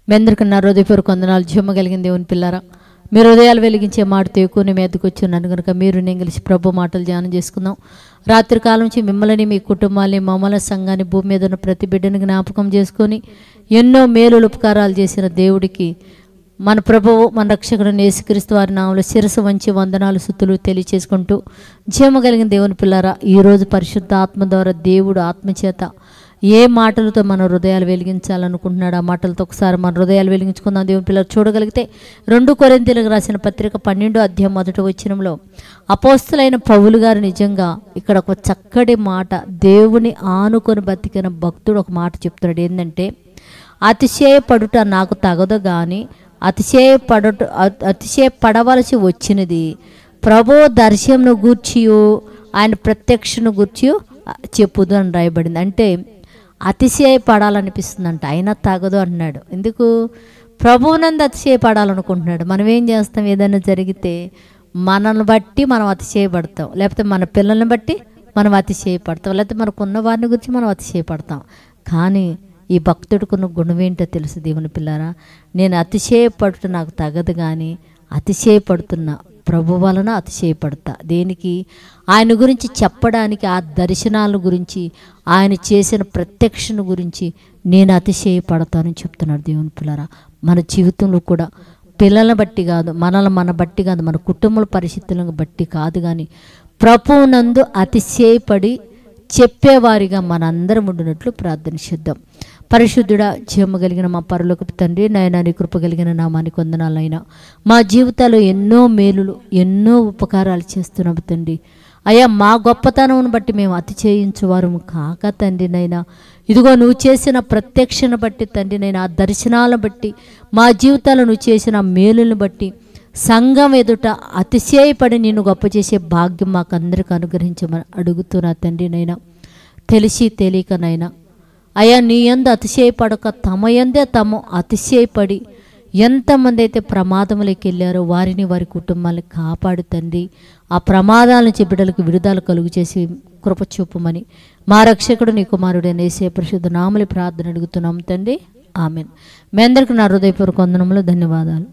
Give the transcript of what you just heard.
మీ అందరికీ నా హృదయపూర్వక వందనాలు. జీవము కలిగిన దేవుని పిల్లారా, మీరు హృదయాలు వెలిగించే మాటతో ఎక్కువ మీదకి వచ్చి ఉన్నాను కనుక మీరు నేను కలిసి ప్రభు మాటలు ధ్యానం చేసుకుందాం. రాత్రి కాలం నుంచి మిమ్మల్ని, మీ కుటుంబాన్ని, మమ్మల్ని, సంఘాన్ని, భూమి మీద ఉన్న ప్రతి బిడ్డని జ్ఞాపకం చేసుకొని ఎన్నో మేలులు ఉపకారాలు చేసిన దేవుడికి, మన ప్రభువు మన రక్షకుడు యేసుక్రీస్తు వారి నామములో శిరస్సు వంచి వందనాలు స్తుతులు తెలియచేసుకుంటూ, జీవము కలిగిన దేవుని పిల్లారా, ఈరోజు పరిశుద్ధ ఆత్మ ద్వారా దేవుడు ఆత్మచేత ఏ మాటలతో మన హృదయాలు వెలిగించాలనుకుంటున్నాడు, ఆ మాటలతో ఒకసారి మన హృదయాలు వెలిగించుకుందాం. దేవుని పిల్లలు చూడగలిగితే 2 కొరింథీయులకు రాసిన పత్రిక 12వ అధ్యాయం 1వ వచనంలో అపోస్తలులైన పౌలు గారు నిజంగా ఇక్కడ ఒక చక్కటి మాట, దేవుని ఆనుకొని బతికిన భక్తుడు ఒక మాట చెప్తున్నాడు. ఏంటంటే, అతిశయపడుట నాకు తగదు కానీ అతిశయపడవలసి వచ్చినది ప్రభు దర్శనమును గూర్చియు ఆయన ప్రత్యక్షను గూర్చియు చెప్పుదు అని రాయబడింది. అంటే అతిశయపడాలనిపిస్తుందంట, అయినా తగదు అంటున్నాడు. ఎందుకు? ప్రభువునందు అతిశయపడాలనుకుంటున్నాడు. మనం ఏం చేస్తాం? ఏదైనా జరిగితే మనల్ని బట్టి మనం అతిశయపడతాం, లేకపోతే మన పిల్లల్ని బట్టి మనం అతిశయపడతాం, లేకపోతే మనకున్న వారిని గురించి మనం అతిశయపడతాం. కానీ ఈ భక్తుడికున్న గుణం ఏంటో తెలుసు దేవుని పిల్లారా, నేను అతిశయపడుట నాకు తగదు కానీ అతిశయపడుతున్నా ప్రభు వలన అతిశయపడతా. దేనికి? ఆయన గురించి చెప్పడానికి, ఆ దర్శనాల గురించి, ఆయన చేసిన ప్రత్యక్షను గురించి నేను అతిశయపడతానని చెప్తున్నాడు దేవుని పిల్లరా. మన జీవితంలో కూడా పిల్లలను బట్టి కాదు, మన బట్టి కాదు, మన కుటుంబ పరిస్థితులను బట్టి కాదు, కానీ ప్రభువునందు అతిశయపడి చెప్పేవారిగా మనందరం ఉండినట్లు ప్రార్థన చేద్దాం. పరిశుద్ధుడా, జీవము కలిగిన మా పరలోకపు తండ్రి, నాయనా నీ కృప కలిగిన నామానికి వందనాలైనా. మా జీవితాల్లో ఎన్నో మేలులు, ఎన్నో ఉపకారాలు చేస్తున్నాము తండ్రి. అయ్యా, మా గొప్పతనం బట్టి మేము అతిశయించువారు కాక తండ్రి నైనా, ఇదిగో నువ్వు చేసిన ప్రత్యక్షను బట్టి తండ్రి నైనా, ఆ దర్శనాలను బట్టి, మా జీవితాల్లో నువ్వు చేసిన మేలులను బట్టి సంఘం ఎదుట అతిశయపడి నిన్ను గొప్ప చేసే భాగ్యం మాకందరికి అనుగ్రహించమని అడుగుతున్నా తండ్రి నైనా. తెలిసి తెలియకనైనా అయ్యా, నీ యందు అతిశయపడక తమ యందే తాము అతిశయపడి ఎంతమంది అయితే ప్రమాదంలోకి వెళ్ళారో వారిని, వారి కుటుంబాన్ని కాపాడు తండ్రి. ఆ ప్రమాదాల నుంచి బిడ్డలకు విడుదల కలుగు చేసి కృప చూపమని మా రక్షకుడు నీ కుమారుడైన యేసయ్య పరిశుద్ధ నామములో ప్రార్థన అడుగుతున్నాం తండ్రి. ఆమెన్. మీ అందరికీ నా హృదయపూర్వక వందనములు, ధన్యవాదాలు.